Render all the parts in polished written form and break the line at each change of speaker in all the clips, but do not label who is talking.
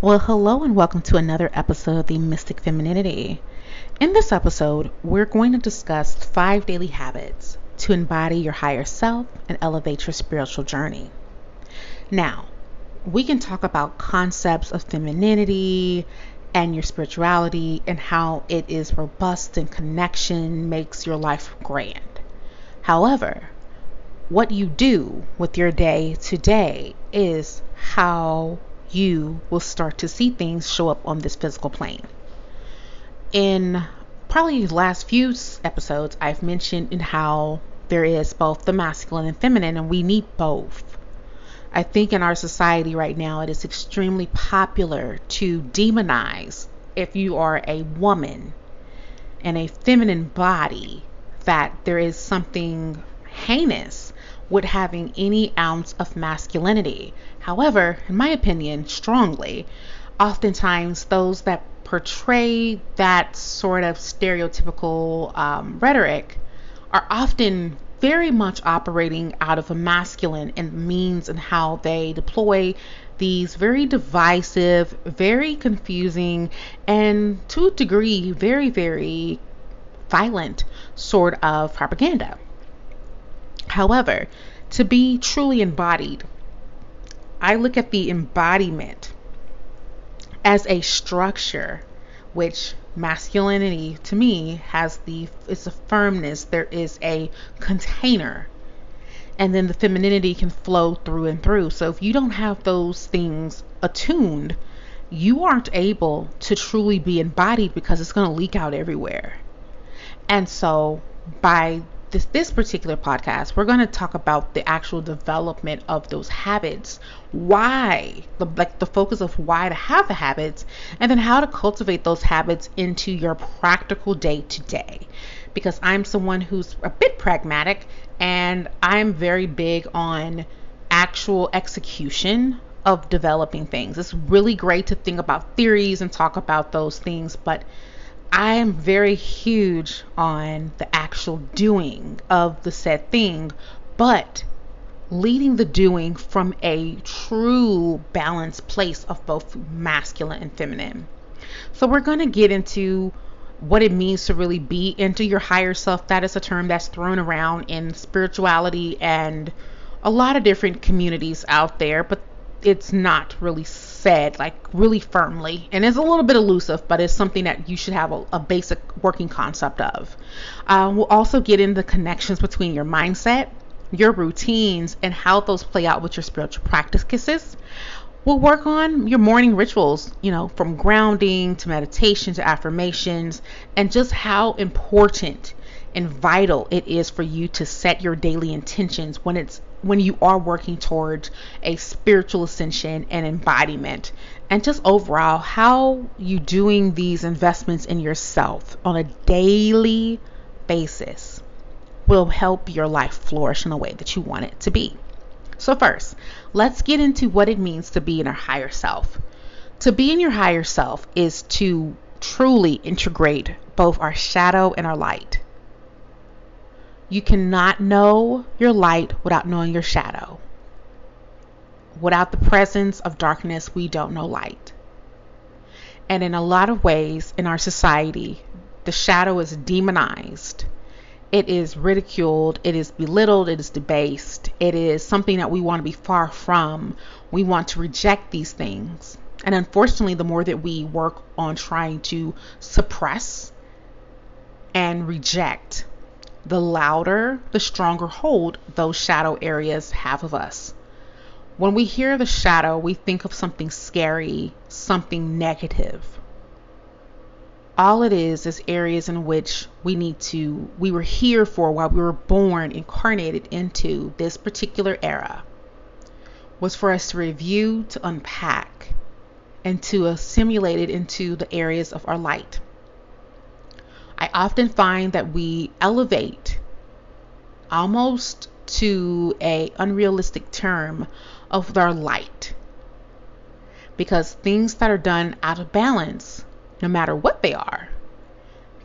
Well, hello and welcome to another episode of the Mystic Femininity. In this episode, we're going to discuss 5 daily habits to embody your higher self and elevate your spiritual journey. Now, we can talk about concepts of femininity and your spirituality and how it is robust and connection makes your life grand. However, what you do with your day to day is how you will start to see things show up on this physical plane. In probably the last few episodes, I've mentioned in how there is both the masculine and feminine, and we need both. I think in our society right now, it is extremely popular to demonize if you are a woman and a feminine body, that there is something heinous with having any ounce of masculinity. However, in my opinion, strongly, oftentimes those that portray that sort of stereotypical rhetoric are often very much operating out of a masculine and means and how they deploy these very divisive, very confusing, and to a degree, very, very violent sort of propaganda. However, to be truly embodied, I look at the embodiment as a structure, which masculinity to me it's a firmness, there is a container, and then the femininity can flow through and through. So if you don't have those things attuned, you aren't able to truly be embodied because it's going to leak out everywhere. And so by this particular podcast, we're going to talk about the actual development of those habits, why the focus of why to have the habits, and then how to cultivate those habits into your practical day to day. Because I'm someone who's a bit pragmatic, and I'm very big on actual execution of developing things. It's really great to think about theories and talk about those things, but I am very huge on the actual doing of the said thing, but leading the doing from a true balanced place of both masculine and feminine. So we're going to get into what it means to really be into your higher self. That is a term that's thrown around in spirituality and a lot of different communities out there, but it's not really said like really firmly, and it's a little bit elusive, but it's something that you should have a basic working concept of. We'll also get into connections between your mindset, your routines, and how those play out with your spiritual practices. We'll work on your morning rituals, from grounding to meditation to affirmations, and just how important and vital it is for you to set your daily intentions when you are working towards a spiritual ascension and embodiment, and just overall how you doing these investments in yourself on a daily basis will help your life flourish in a way that you want it to be. So first, let's get into what it means to be in our higher self. To be in your higher self is to truly integrate both our shadow and our light. You cannot know your light without knowing your shadow. Without the presence of darkness, we don't know light. And in a lot of ways in our society, the shadow is demonized. It is ridiculed. It is belittled. It is debased. It is something that we want to be far from. We want to reject these things. And unfortunately, the more that we work on trying to suppress and reject, the louder, the stronger hold those shadow areas have of us. When we hear the shadow, we think of something scary, something negative. All it is areas in which we were here for while we were born, incarnated into this particular era, was for us to review, to unpack, and to assimilate it into the areas of our light. I often find that we elevate almost to a unrealistic term of our light, because things that are done out of balance, no matter what they are,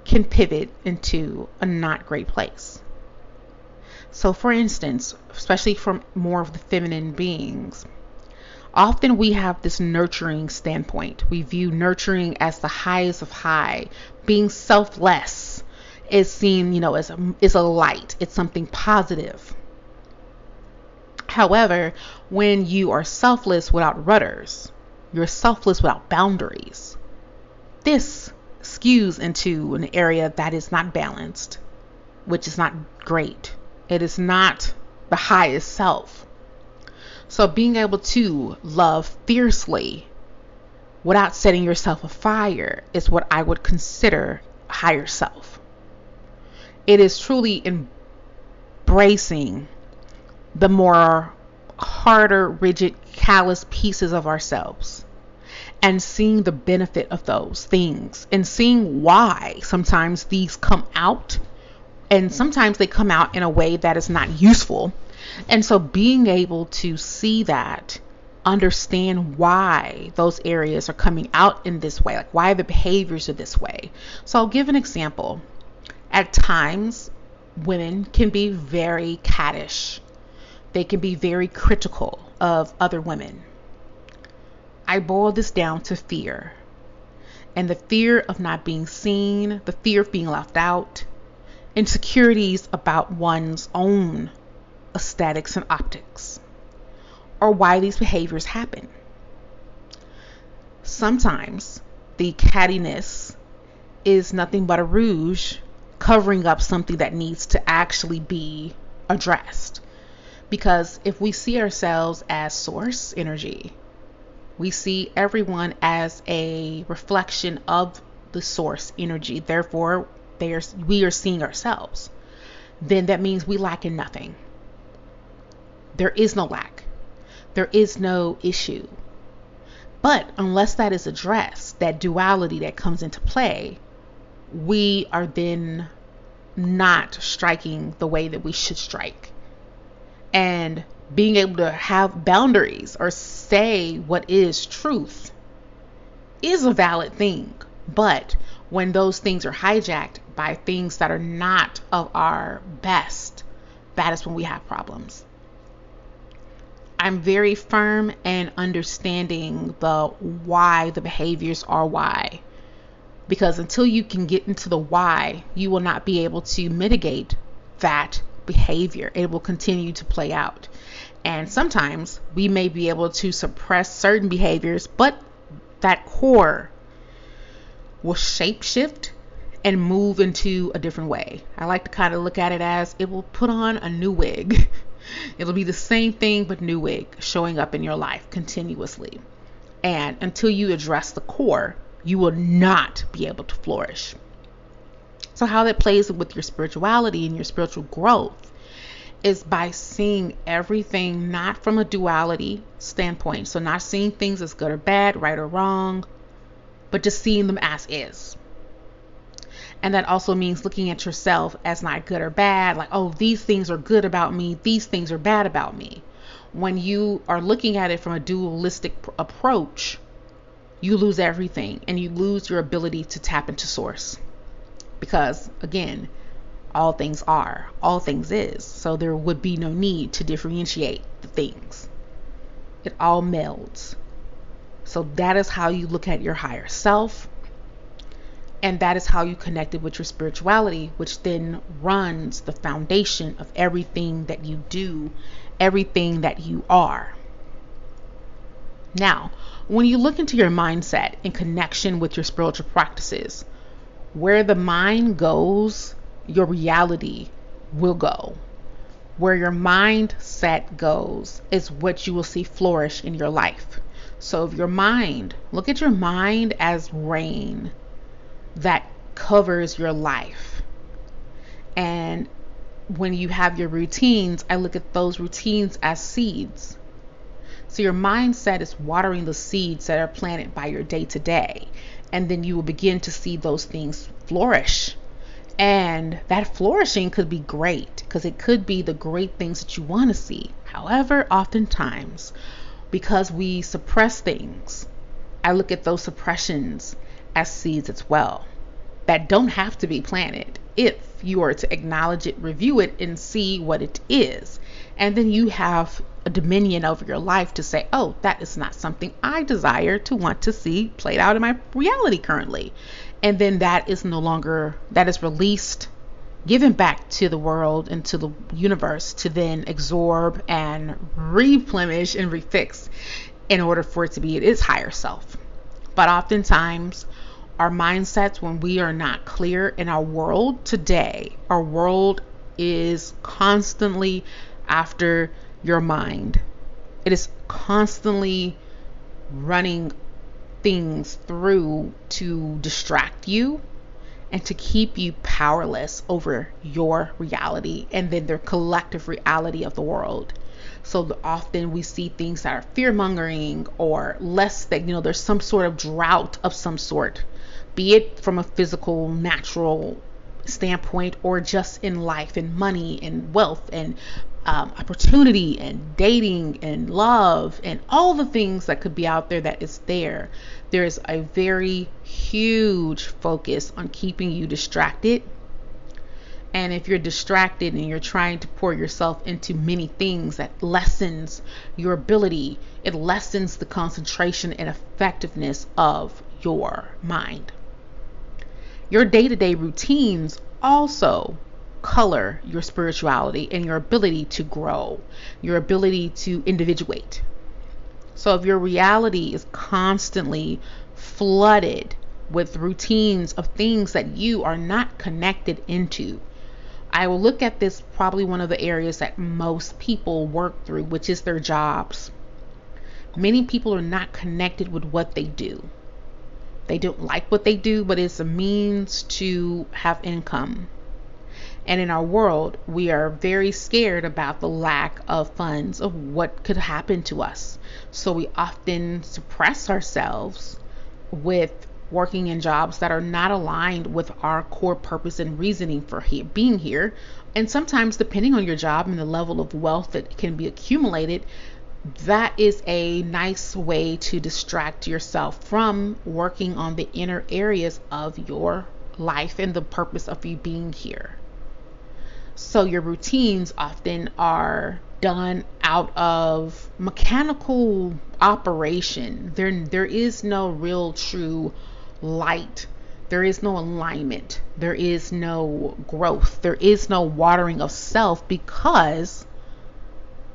can pivot into a not great place. So for instance, especially from more of the feminine beings, Often we have this nurturing standpoint. We view nurturing as the highest of high. Being selfless is seen, as a light. It's something positive. However, when you are selfless without rudders, you're selfless without boundaries. This skews into an area that is not balanced, which is not great. It is not the highest self. So being able to love fiercely without setting yourself afire is what I would consider higher self. It is truly embracing the more harder, rigid, callous pieces of ourselves and seeing the benefit of those things and seeing why sometimes these come out, and sometimes they come out in a way that is not useful. And so being able to see that, understand why those areas are coming out in this way, like why the behaviors are this way. So I'll give an example. At times, women can be very cattish. They can be very critical of other women. I boil this down to fear. And the fear of not being seen, the fear of being left out, insecurities about one's own aesthetics and optics, or why these behaviors happen. Sometimes the cattiness is nothing but a rouge covering up something that needs to actually be addressed. Because if we see ourselves as source energy, we see everyone as a reflection of the source energy. Therefore, we are seeing ourselves. Then that means we lack in nothing. There is no lack. There is no issue. But unless that is addressed, that duality that comes into play, we are then not striking the way that we should strike. And being able to have boundaries or say what is truth is a valid thing. But when those things are hijacked by things that are not of our best, that is when we have problems. I'm very firm in understanding the why the behaviors are why. Because until you can get into the why, you will not be able to mitigate that behavior. It will continue to play out. And sometimes we may be able to suppress certain behaviors, but that core will shapeshift and move into a different way. I like to kind of look at it as it will put on a new wig. It'll be the same thing, but new wig showing up in your life continuously. And until you address the core, you will not be able to flourish. So how that plays with your spirituality and your spiritual growth is by seeing everything not from a duality standpoint. So not seeing things as good or bad, right or wrong, but just seeing them as is. And that also means looking at yourself as not good or bad, like, oh, these things are good about me, these things are bad about me. When you are looking at it from a dualistic approach, you lose everything and you lose your ability to tap into source. Because again, all things are, all things is. So there would be no need to differentiate the things. It all melds. So that is how you look at your higher self. And that is how you connected with your spirituality, which then runs the foundation of everything that you do, everything that you are. Now, when you look into your mindset in connection with your spiritual practices, where the mind goes, your reality will go. Where your mindset goes is what you will see flourish in your life. So if your mind, look at your mind as rain that covers your life. And when you have your routines, I look at those routines as seeds. So your mindset is watering the seeds that are planted by your day to day. And then you will begin to see those things flourish. And that flourishing could be great because it could be the great things that you want to see. However, oftentimes, because we suppress things, I look at those suppressions as seeds as well that don't have to be planted if you are to acknowledge it, review it, and see what it is. And then you have a dominion over your life to say, oh, that is not something I desire to want to see played out in my reality currently. And then that is no longer, that is released, given back to the world and to the universe to then absorb and replenish and refix in order for it to be its higher self. But oftentimes, our mindsets, when we are not clear in our world today, our world is constantly after your mind. It is constantly running things through to distract you and to keep you powerless over your reality and then the collective reality of the world. So often we see things that are fear mongering or less that, there's some sort of drought of some sort, be it from a physical, natural standpoint or just in life and money and wealth and opportunity and dating and love and all the things that could be out there that is there. There's a very huge focus on keeping you distracted. And if you're distracted and you're trying to pour yourself into many things, that lessens your ability. It lessens the concentration and effectiveness of your mind. Your day-to-day routines also color your spirituality and your ability to grow, your ability to individuate. So if your reality is constantly flooded with routines of things that you are not connected into, I will look at this probably one of the areas that most people work through, which is their jobs. Many people are not connected with what they do. They don't like what they do, but it's a means to have income. And in our world, we are very scared about the lack of funds of what could happen to us. So we often suppress ourselves with working in jobs that are not aligned with our core purpose and reasoning for being here. And sometimes, depending on your job and the level of wealth that can be accumulated, that is a nice way to distract yourself from working on the inner areas of your life and the purpose of you being here. So your routines often are done out of mechanical operation. There is no real true light. There is no alignment. There is no growth. There is no watering of self, because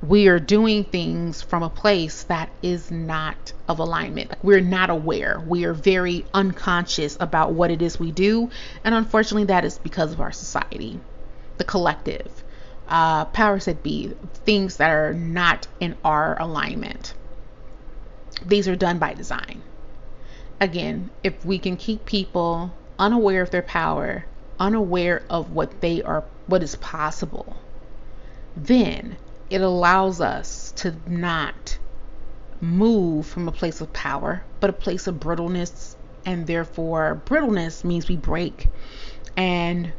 we are doing things from a place that is not of alignment. Like, we're not aware. We are very unconscious about what it is we do. And unfortunately, that is because of our society, the collective, powers that be, things that are not in our alignment. These are done by design. Again, if we can keep people unaware of their power, unaware of what is possible, then it allows us to not move from a place of power, but a place of brittleness. And therefore, brittleness means we break and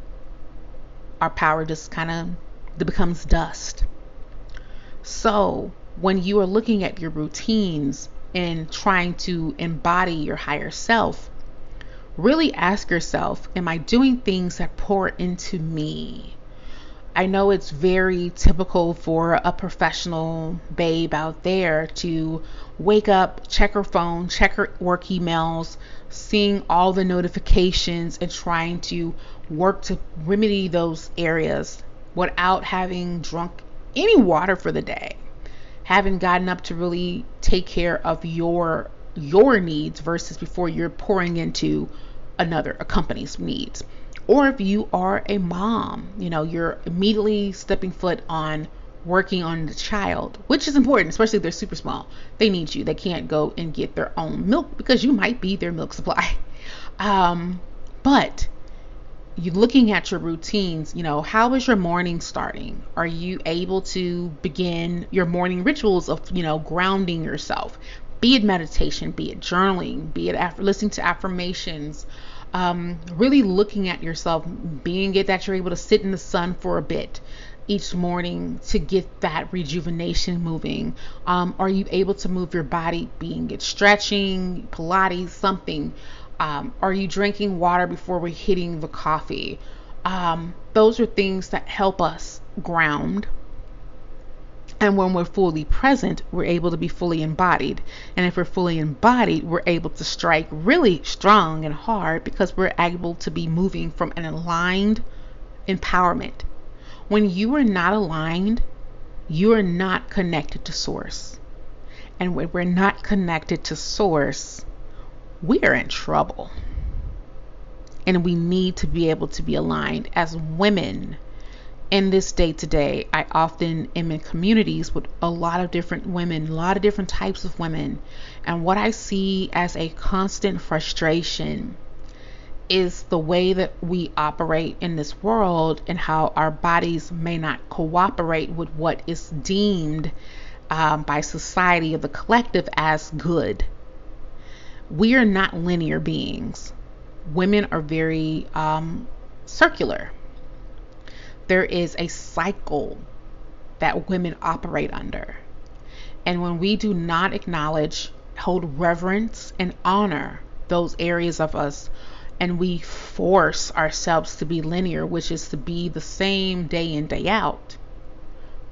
our power just kind of becomes dust. So when you are looking at your routines and trying to embody your higher self, really ask yourself, am I doing things that pour into me? I know it's very typical for a professional babe out there to wake up, check her phone, check her work emails, seeing all the notifications and trying to work to remedy those areas without having drunk any water for the day, having gotten up to really take care of your needs versus before you're pouring into a company's needs. Or if you are a mom, you're immediately stepping foot on working on the child, which is important, especially if they're super small. They need you. They can't go and get their own milk because you might be their milk supply. But you looking at your routines, how is your morning starting? Are you able to begin your morning rituals of, grounding yourself? Be it meditation, be it journaling, be it listening to affirmations, really looking at yourself, being it that you're able to sit in the sun for a bit each morning to get that rejuvenation moving. Are you able to move your body, being it stretching, Pilates, something? Are you drinking water before we're hitting the coffee? Those are things that help us ground And when we're fully present, we're able to be fully embodied. And if we're fully embodied, we're able to strike really strong and hard because we're able to be moving from an aligned empowerment. When you are not aligned, you are not connected to source. And when we're not connected to source, we are in trouble. And we need to be able to be aligned as women. In this day to day, I often am in communities with a lot of different women, a lot of different types of women. And what I see as a constant frustration is the way that we operate in this world and how our bodies may not cooperate with what is deemed by society of the collective as good. We are not linear beings. Women are very circular. There is a cycle that women operate under. And when we do not acknowledge, hold reverence, and honor those areas of us, and we force ourselves to be linear, which is to be the same day in, day out,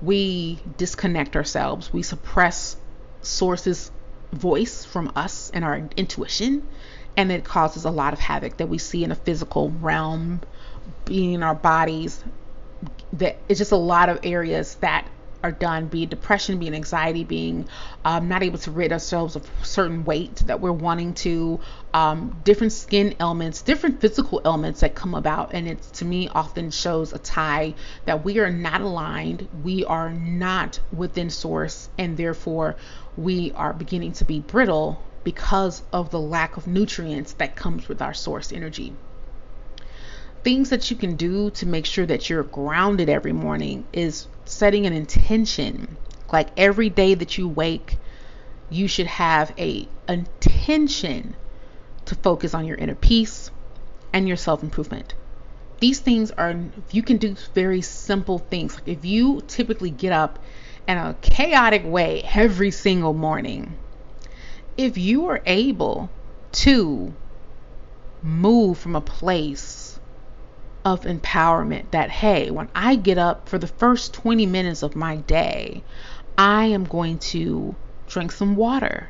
we disconnect ourselves. We suppress source's voice from us and our intuition, and it causes a lot of havoc that we see in a physical realm, being in our bodies. That it's just a lot of areas that are done, be it depression, being anxiety, being not able to rid ourselves of certain weight that we're wanting to, different skin ailments, different physical ailments that come about. And it, to me, often shows a tie that we are not aligned, we are not within source, and therefore we are beginning to be brittle because of the lack of nutrients that comes with our source energy. Things that you can do to make sure that you're grounded every morning is setting an intention. Like every day that you wake, you should have a intention to focus on your inner peace and your self-improvement. These things are, you can do very simple things. Like if you typically get up in a chaotic way every single morning, if you are able to move from a place of empowerment that, hey, when I get up for the first 20 minutes of my day, I am going to drink some water.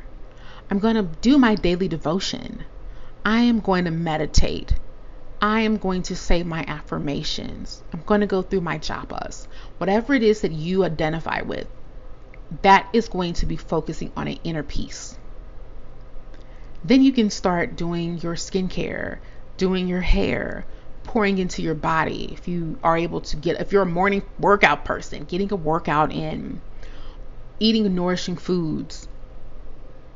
I'm going to do my daily devotion. I am going to meditate. I am going to say my affirmations. I'm going to go through my japas. Whatever it is that you identify with, that is going to be focusing on an inner peace. Then you can start doing your skincare, doing your hair, pouring into your body. If you are able to if you're a morning workout person, getting a workout in, eating nourishing foods,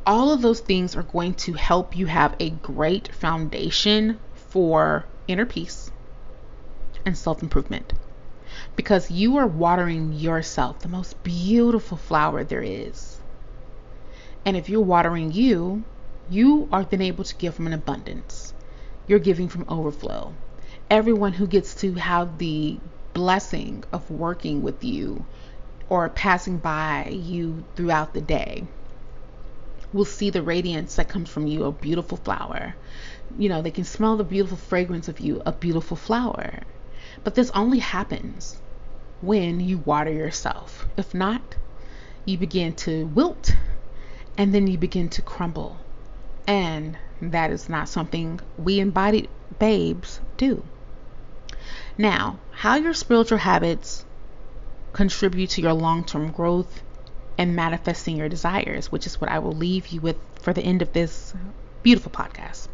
all of those things are going to help you have a great foundation for inner peace and self-improvement, because you are watering yourself, the most beautiful flower there is. And if you're watering you, you are then able to give from an abundance. You're giving from overflow. Everyone who gets to have the blessing of working with you or passing by you throughout the day will see the radiance that comes from you, a beautiful flower. You know, they can smell the beautiful fragrance of you, a beautiful flower. But this only happens when you water yourself. If not, you begin to wilt and then you begin to crumble. And that is not something we embodied babes do. Now, how your spiritual habits contribute to your long-term growth and manifesting your desires, which is what I will leave you with for the end of this beautiful podcast.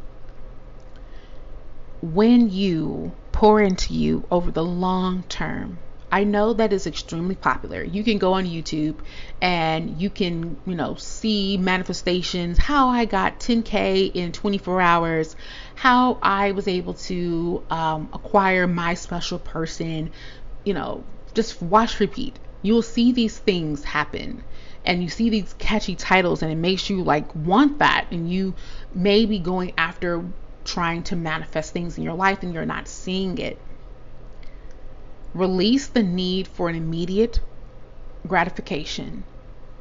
When you pour into you over the long term, I know that is extremely popular. You can go on YouTube and you can, see manifestations, how I got 10K in 24 hours, how I was able to acquire my special person, just watch, repeat. You'll see these things happen and you see these catchy titles and it makes you want that. And you may be going after trying to manifest things in your life and you're not seeing it. Release the need for an immediate gratification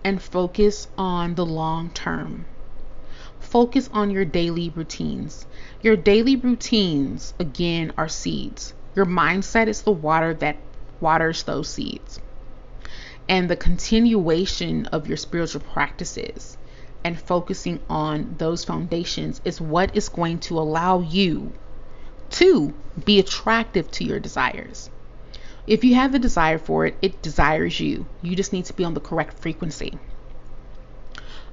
and focus on the long term. Focus on your daily routines. Your daily routines, again, are seeds. Your mindset is the water that waters those seeds. And the continuation of your spiritual practices and focusing on those foundations is what is going to allow you to be attractive to your desires. If you have the desire for it, it desires you. You just need to be on the correct frequency.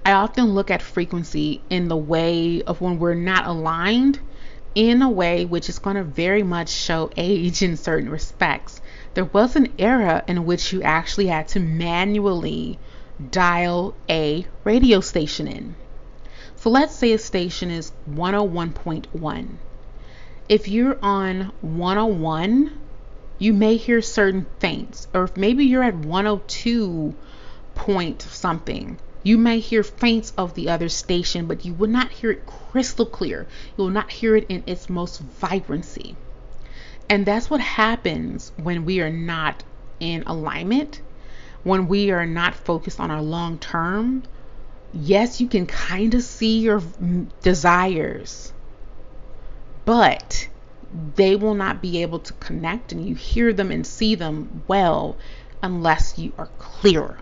I often look at frequency in the way of when we're not aligned in a way which is going to very much show age in certain respects. There was an era in which you actually had to manually dial a radio station in. So let's say a station is 101.1. If you're on 101, you may hear certain feints, or if maybe you're at 102 point something, you may hear feints of the other station, but you will not hear it crystal clear. You will not hear it in its most vibrancy. And that's what happens when we are not in alignment, when we are not focused on our long term. Yes, you can kind of see your desires, but they will not be able to connect and you hear them and see them well unless you are clear.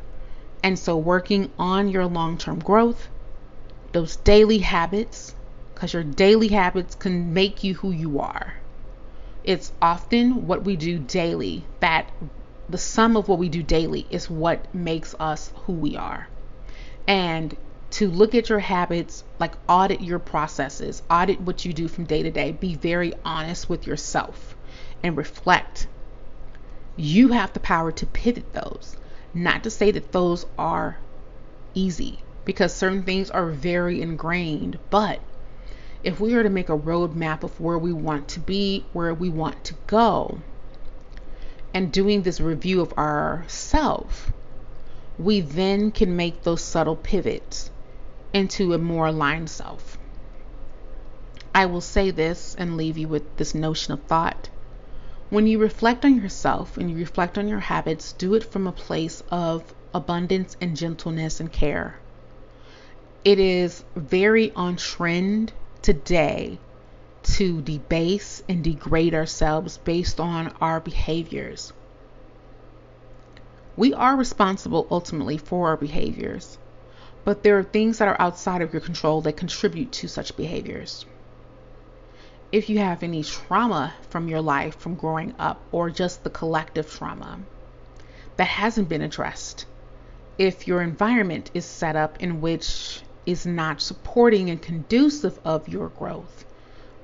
And so working on your long-term growth, those daily habits, because your daily habits can make you who you are. It's often what we do daily, that the sum of what we do daily is what makes us who we are. And to look at your habits, like audit your processes, audit what you do from day to day, be very honest with yourself and reflect. You have the power to pivot those. Not to say that those are easy, because certain things are very ingrained, but if we are to make a roadmap of where we want to be, where we want to go, and doing this review of ourself, we then can make those subtle pivots into a more aligned self. I will say this and leave you with this notion of thought. When you reflect on yourself and you reflect on your habits, do it from a place of abundance and gentleness and care. It is very on trend today to debase and degrade ourselves based on our behaviors. We are responsible ultimately for our behaviors, but there are things that are outside of your control that contribute to such behaviors. If you have any trauma from your life, from growing up, or just the collective trauma that hasn't been addressed, if your environment is set up in which is not supporting and conducive of your growth,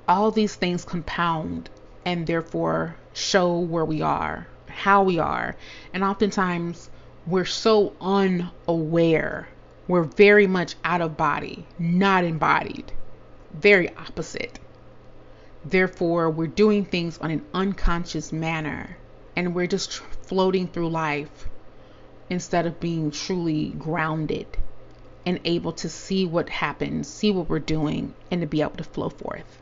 all these things compound and therefore show where we are, how we are. And oftentimes we're so unaware. We're very much out of body, not embodied, very opposite. Therefore, we're doing things on an unconscious manner, and we're just floating through life instead of being truly grounded and able to see what happens, see what we're doing, and to be able to flow forth.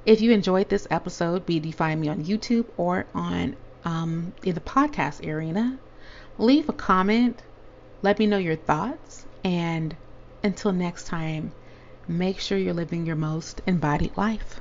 If you enjoyed this episode, be it you find me on YouTube or on in the podcast arena, leave a comment, let me know your thoughts, and until next time, make sure you're living your most embodied life.